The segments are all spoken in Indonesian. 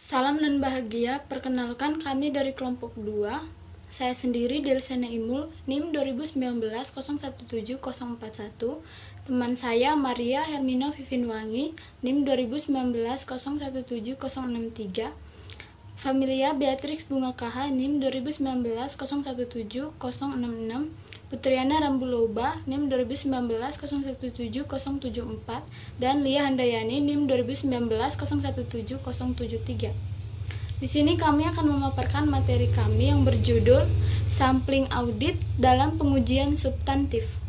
Salam dan bahagia, perkenalkan kami dari kelompok 2. Saya sendiri Delsena Imul, NIM 2019-017041. Teman saya Maria Hermina Vivinwangi, NIM 2019-017063. Familia Beatrix Bunga KH, NIM 2019-017066. Putriana Rambuloba, NIM 2019-017074. Dan Lia Handayani, NIM 2019-017073. Di sini kami akan memaparkan materi kami yang berjudul Sampling Audit dalam Pengujian Substantif.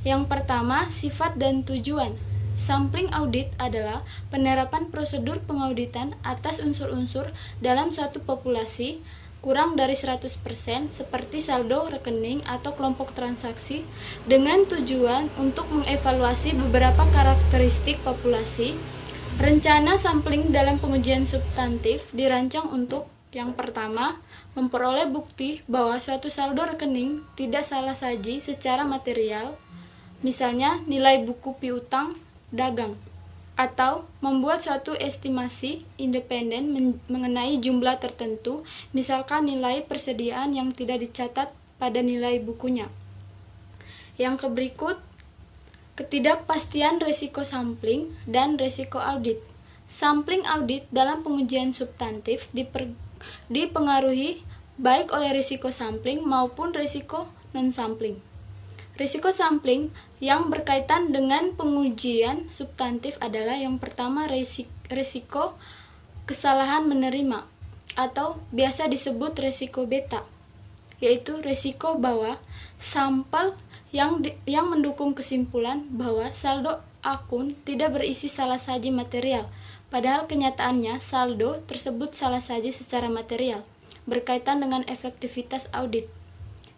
Yang pertama, sifat dan tujuan. Sampling audit adalah penerapan prosedur pengauditan atas unsur-unsur dalam suatu populasi kurang dari 100% seperti saldo rekening atau kelompok transaksi dengan tujuan untuk mengevaluasi beberapa karakteristik populasi. Rencana sampling dalam pengujian substantif dirancang untuk yang pertama, memperoleh bukti bahwa suatu saldo rekening tidak salah saji secara material, misalnya nilai buku piutang dagang, atau membuat suatu estimasi independen mengenai jumlah tertentu, misalkan nilai persediaan yang tidak dicatat pada nilai bukunya. Yang berikut, ketidakpastian risiko sampling dan risiko audit. Sampling audit dalam pengujian substantif dipengaruhi baik oleh risiko sampling maupun risiko non-sampling. Risiko sampling yang berkaitan dengan pengujian substantif adalah yang pertama risiko kesalahan menerima atau biasa disebut risiko beta, yaitu risiko bahwa sampel yang mendukung kesimpulan bahwa saldo akun tidak berisi salah saji material, padahal kenyataannya saldo tersebut salah saji secara material, berkaitan dengan efektivitas audit.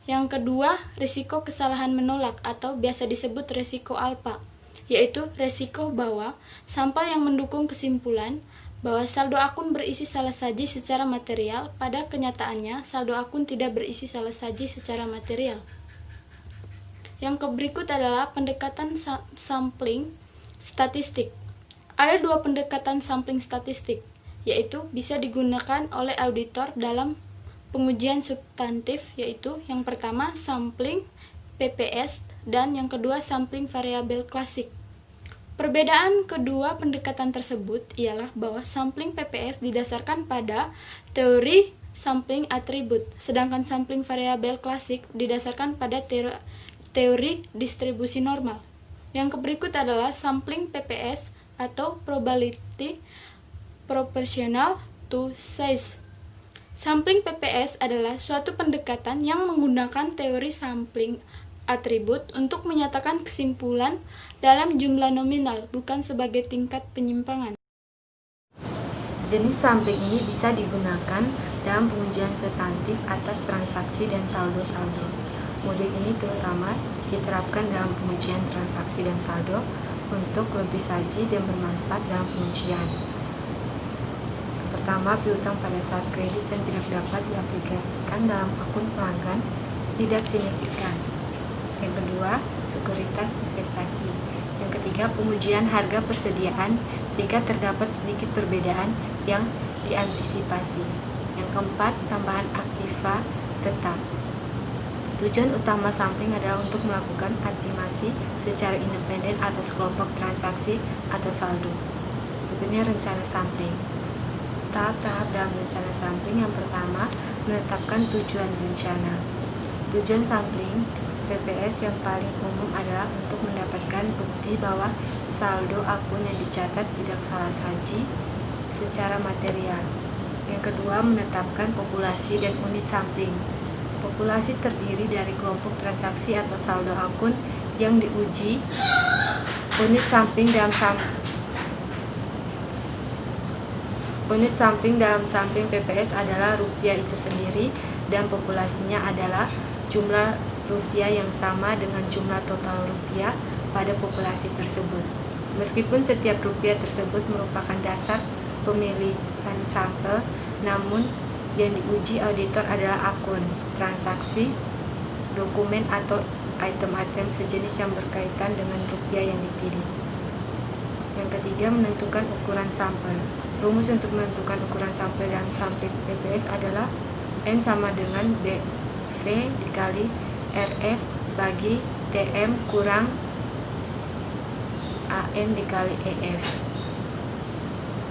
Yang kedua, risiko kesalahan menolak atau biasa disebut risiko alfa, yaitu risiko bahwa sampel yang mendukung kesimpulan bahwa saldo akun berisi salah saji secara material, pada kenyataannya saldo akun tidak berisi salah saji secara material. Yang berikut adalah pendekatan sampling statistik. Ada dua pendekatan sampling statistik, yaitu bisa digunakan oleh auditor dalam pengujian substantif, yaitu yang pertama sampling PPS dan yang kedua sampling variabel klasik. Perbedaan kedua pendekatan tersebut ialah bahwa sampling PPS didasarkan pada teori sampling atribut, sedangkan sampling variabel klasik didasarkan pada teori distribusi normal. Yang berikut adalah sampling PPS atau probability proportional to size. Sampling PPS adalah suatu pendekatan yang menggunakan teori sampling atribut untuk menyatakan kesimpulan dalam jumlah nominal, bukan sebagai tingkat penyimpangan. Jenis sampling ini bisa digunakan dalam pengujian substantif atas transaksi dan saldo-saldo. Model ini terutama diterapkan dalam pengujian transaksi dan saldo untuk lebih saji dan bermanfaat dalam pengujian. Pertama, piutang pada saat kredit yang tidak dapat diaplikasikan dalam akun pelanggan tidak signifikan. Yang kedua, sekuritas investasi. Yang ketiga, pengujian harga persediaan jika terdapat sedikit perbedaan yang diantisipasi. Yang keempat, tambahan aktiva tetap. Tujuan utama sampling adalah untuk melakukan estimasi secara independen atas kelompok transaksi atau saldo. Berikutnya rencana sampling. Tahap-tahap dalam rencana sampling. Yang pertama, menetapkan tujuan rencana. Tujuan sampling PPS yang paling umum adalah untuk mendapatkan bukti bahwa saldo akun yang dicatat tidak salah saji secara material. Yang kedua, menetapkan populasi dan unit sampling. Populasi terdiri dari kelompok transaksi atau saldo akun yang diuji. Unit sampling dalam sampling PPS adalah rupiah itu sendiri, dan populasinya adalah jumlah rupiah yang sama dengan jumlah total rupiah pada populasi tersebut. Meskipun setiap rupiah tersebut merupakan dasar pemilihan sampel, namun yang diuji auditor adalah akun, transaksi, dokumen, atau item-item sejenis yang berkaitan dengan rupiah yang dipilih. Yang ketiga, menentukan ukuran sampel. Rumus untuk menentukan ukuran sampel dalam sampling PPS adalah N sama dengan BV dikali RF bagi TM kurang AM dikali EF,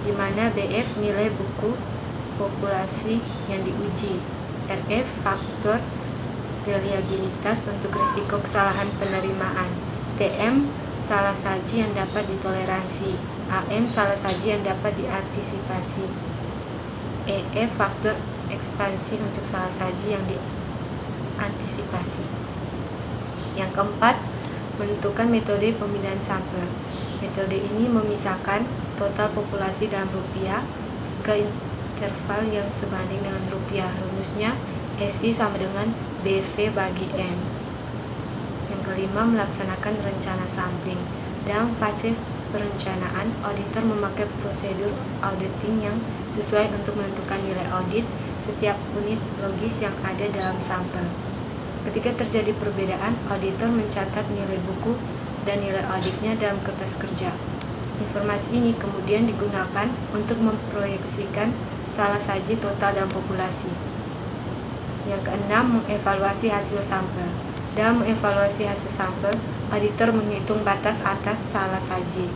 di mana BF nilai buku populasi yang diuji, RF faktor reliabilitas untuk risiko kesalahan penerimaan, TM salah saji yang dapat ditoleransi, AM salah saji yang dapat diantisipasi, EF faktor ekspansi untuk salah saji yang diantisipasi. Yang keempat, menentukan metode pemilihan sampel. Metode ini memisahkan total populasi dalam rupiah ke interval yang sebanding dengan rupiah. Rumusnya SI sama dengan BV bagi N. Yang kelima, melaksanakan rencana sampling. Dalam fase perencanaan, auditor memakai prosedur auditing yang sesuai untuk menentukan nilai audit setiap unit logis yang ada dalam sampel. Ketika terjadi perbedaan, auditor mencatat nilai buku dan nilai auditnya dalam kertas kerja. Informasi ini kemudian digunakan untuk memproyeksikan salah saji total dalam populasi. Yang keenam, mengevaluasi hasil sampel. Dalam mengevaluasi hasil sampel, auditor menghitung batas atas salah saji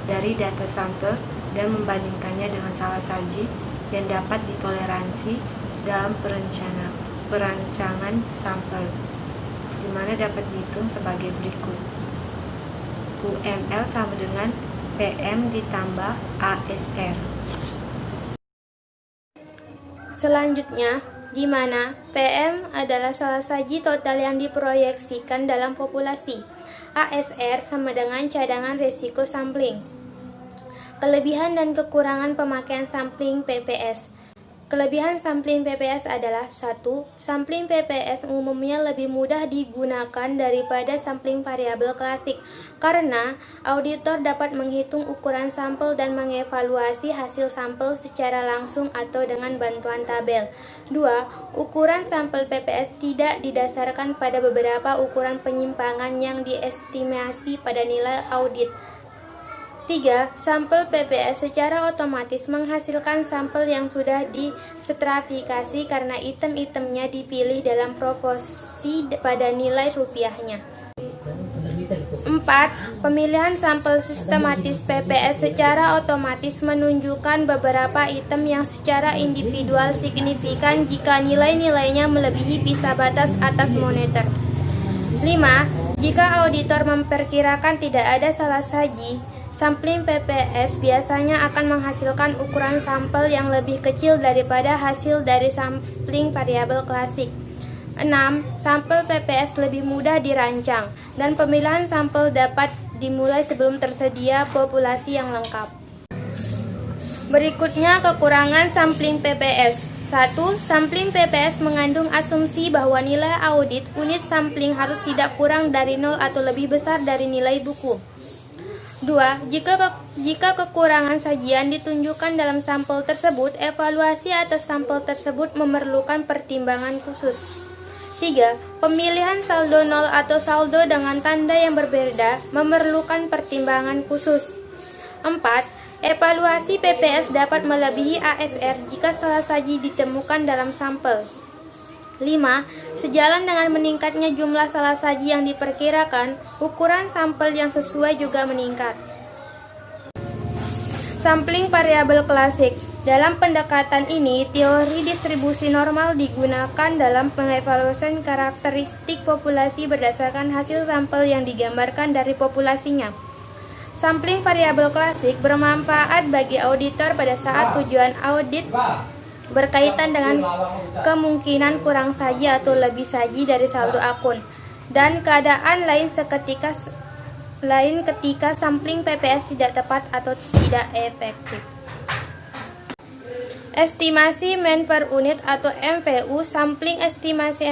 dari data sampel dan membandingkannya dengan salah saji yang dapat ditoleransi dalam perancangan sampel, di mana dapat dihitung sebagai berikut. UML sama dengan PM ditambah ASR. Selanjutnya, di mana PM adalah salah saji total yang diproyeksikan dalam populasi. ASR sama dengan cadangan risiko sampling. Kelebihan dan kekurangan pemakaian sampling PPS. Kelebihan sampling PPS adalah 1. Sampling PPS umumnya lebih mudah digunakan daripada sampling variabel klasik karena auditor dapat menghitung ukuran sampel dan mengevaluasi hasil sampel secara langsung atau dengan bantuan tabel. 2. Ukuran sampel PPS tidak didasarkan pada beberapa ukuran penyimpangan yang diestimasi pada nilai audit. 3. Sampel PPS secara otomatis menghasilkan sampel yang sudah distratifikasi karena item-itemnya dipilih dalam proporsi pada nilai rupiahnya. 4. Pemilihan sampel sistematis PPS secara otomatis menunjukkan beberapa item yang secara individual signifikan jika nilai-nilainya melebihi bisa batas atas moneter. 5. Jika auditor memperkirakan tidak ada salah saji, sampling PPS biasanya akan menghasilkan ukuran sampel yang lebih kecil daripada hasil dari sampling variabel klasik. 6. Sampel PPS lebih mudah dirancang, dan pemilihan sampel dapat dimulai sebelum tersedia populasi yang lengkap. Berikutnya kekurangan sampling PPS. 1. Sampling PPS mengandung asumsi bahwa nilai audit unit sampling harus tidak kurang dari 0 atau lebih besar dari nilai buku. 2. Jika kekurangan sajian ditunjukkan dalam sampel tersebut, evaluasi atas sampel tersebut memerlukan pertimbangan khusus. 3. Pemilihan saldo 0 atau saldo dengan tanda yang berbeda memerlukan pertimbangan khusus. 4. Evaluasi PPS dapat melebihi ASR jika salah saji ditemukan dalam sampel. 5. Sejalan dengan meningkatnya jumlah salah saji yang diperkirakan, ukuran sampel yang sesuai juga meningkat. Sampling variabel klasik. Dalam pendekatan ini, teori distribusi normal digunakan dalam pengevaluasian karakteristik populasi berdasarkan hasil sampel yang digambarkan dari populasinya. Sampling variabel klasik bermanfaat bagi auditor pada saat tujuan audit berkaitan dengan kemungkinan kurang saji atau lebih saji dari saldo akun, dan keadaan lain ketika sampling PPS tidak tepat atau tidak efektif. Estimasi man per unit atau MVU. Sampling estimasi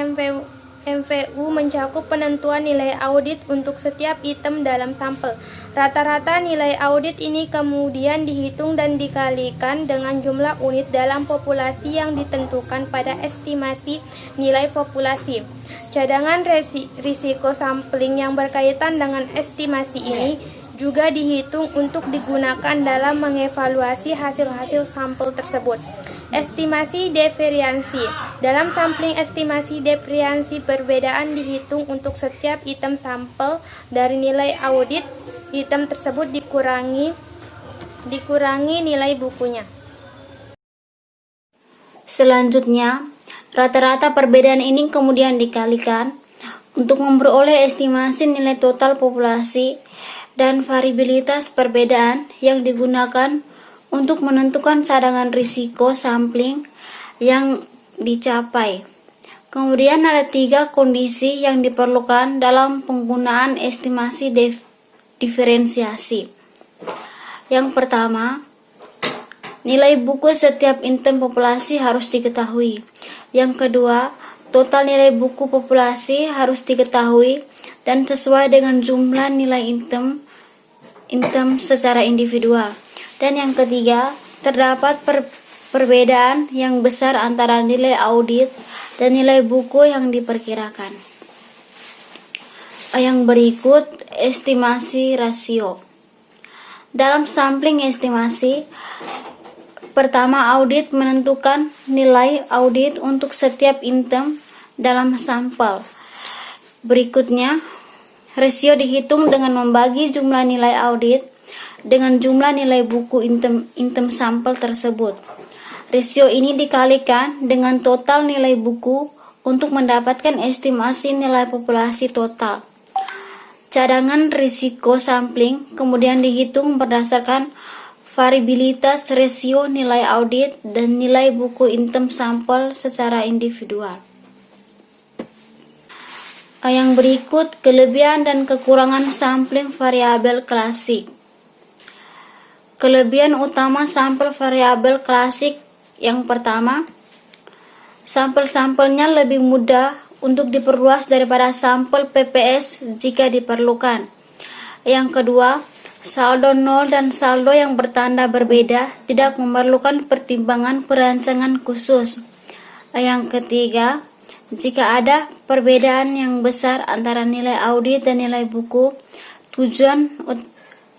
MVU mencakup penentuan nilai audit untuk setiap item dalam sampel. Rata-rata nilai audit ini kemudian dihitung dan dikalikan dengan jumlah unit dalam populasi yang ditentukan pada estimasi nilai populasi. Cadangan risiko sampling yang berkaitan dengan estimasi ini juga dihitung untuk digunakan dalam mengevaluasi hasil-hasil sampel tersebut. Estimasi devariansi. Dalam sampling estimasi devariansi, perbedaan dihitung untuk setiap item sampel dari nilai audit. Item tersebut dikurangi nilai bukunya. Selanjutnya, rata-rata perbedaan ini kemudian dikalikan untuk memperoleh estimasi nilai total populasi dan variabilitas perbedaan yang digunakan untuk menentukan cadangan risiko sampling yang dicapai. Kemudian ada 3 kondisi yang diperlukan dalam penggunaan estimasi diferensiasi. Yang pertama, nilai buku setiap item populasi harus diketahui. Yang kedua, total nilai buku populasi harus diketahui dan sesuai dengan jumlah nilai item secara individual. Dan yang ketiga, terdapat perbedaan yang besar antara nilai audit dan nilai buku yang diperkirakan. Yang berikut, estimasi rasio. Dalam sampling estimasi, pertama, audit menentukan nilai audit untuk setiap item dalam sampel. Berikutnya, rasio dihitung dengan membagi jumlah nilai audit dengan jumlah nilai buku item sampel tersebut. Rasio ini dikalikan dengan total nilai buku untuk mendapatkan estimasi nilai populasi total. Cadangan risiko sampling kemudian dihitung berdasarkan variabilitas rasio nilai audit dan nilai buku item sampel secara individual. Yang berikut, kelebihan dan kekurangan sampling variabel klasik. Kelebihan utama sampel variabel klasik yang pertama, sampel-sampelnya lebih mudah untuk diperluas daripada sampel PPS jika diperlukan. Yang kedua, saldo nol dan saldo yang bertanda berbeda tidak memerlukan pertimbangan perancangan khusus. Yang ketiga, jika ada perbedaan yang besar antara nilai audit dan nilai buku, tujuan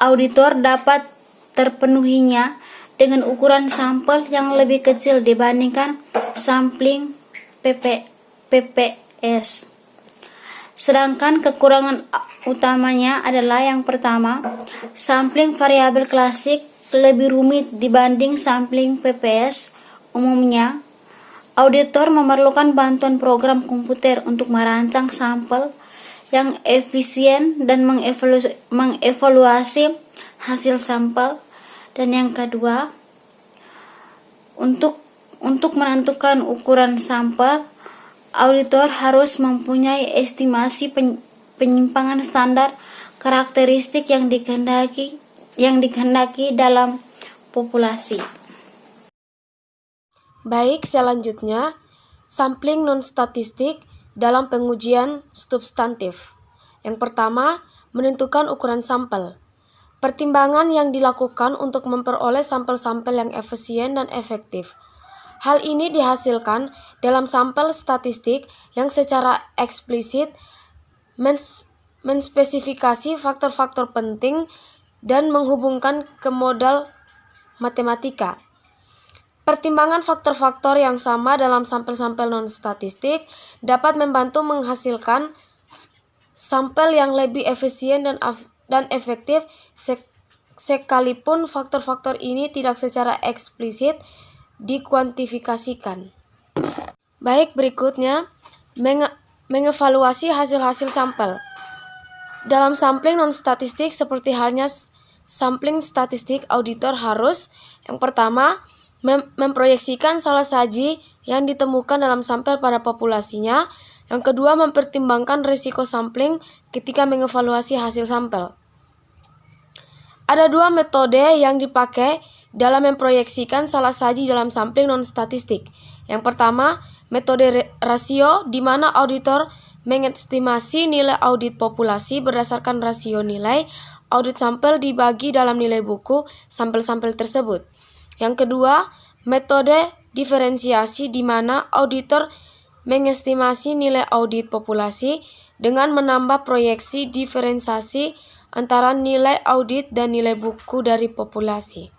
auditor dapat terpenuhinya dengan ukuran sampel yang lebih kecil dibandingkan sampling PPS. Sedangkan kekurangan utamanya adalah yang pertama, sampling variabel klasik lebih rumit dibanding sampling PPS. Umumnya, auditor memerlukan bantuan program komputer untuk merancang sampel yang efisien dan mengevaluasi hasil sampel. Dan yang kedua, untuk menentukan ukuran sampel, auditor harus mempunyai estimasi penyimpangan standar karakteristik yang dikehendaki dalam populasi. Baik, selanjutnya, sampling non-statistik dalam pengujian substantif. Yang pertama, menentukan ukuran sampel. Pertimbangan yang dilakukan untuk memperoleh sampel-sampel yang efisien dan efektif. Hal ini dihasilkan dalam sampel statistik yang secara eksplisit menspesifikasi faktor-faktor penting dan menghubungkan ke modal matematika. Pertimbangan faktor-faktor yang sama dalam sampel-sampel non-statistik dapat membantu menghasilkan sampel yang lebih efisien dan efektif sekalipun faktor-faktor ini tidak secara eksplisit dikuantifikasikan. Baik, berikutnya mengevaluasi hasil-hasil sampel. Dalam sampling non-statistik seperti halnya sampling statistik, auditor harus yang pertama memproyeksikan salah saji yang ditemukan dalam sampel pada populasinya. Yang kedua, mempertimbangkan risiko sampling ketika mengevaluasi hasil sampel. Ada 2 metode yang dipakai dalam memproyeksikan salah saji dalam sampling non-statistik. Yang pertama, metode rasio, di mana auditor mengestimasi nilai audit populasi berdasarkan rasio nilai audit sampel dibagi dalam nilai buku sampel-sampel tersebut. Yang kedua, metode diferensiasi, di mana auditor mengestimasi nilai audit populasi dengan menambah proyeksi diferensiasi antara nilai audit dan nilai buku dari populasi.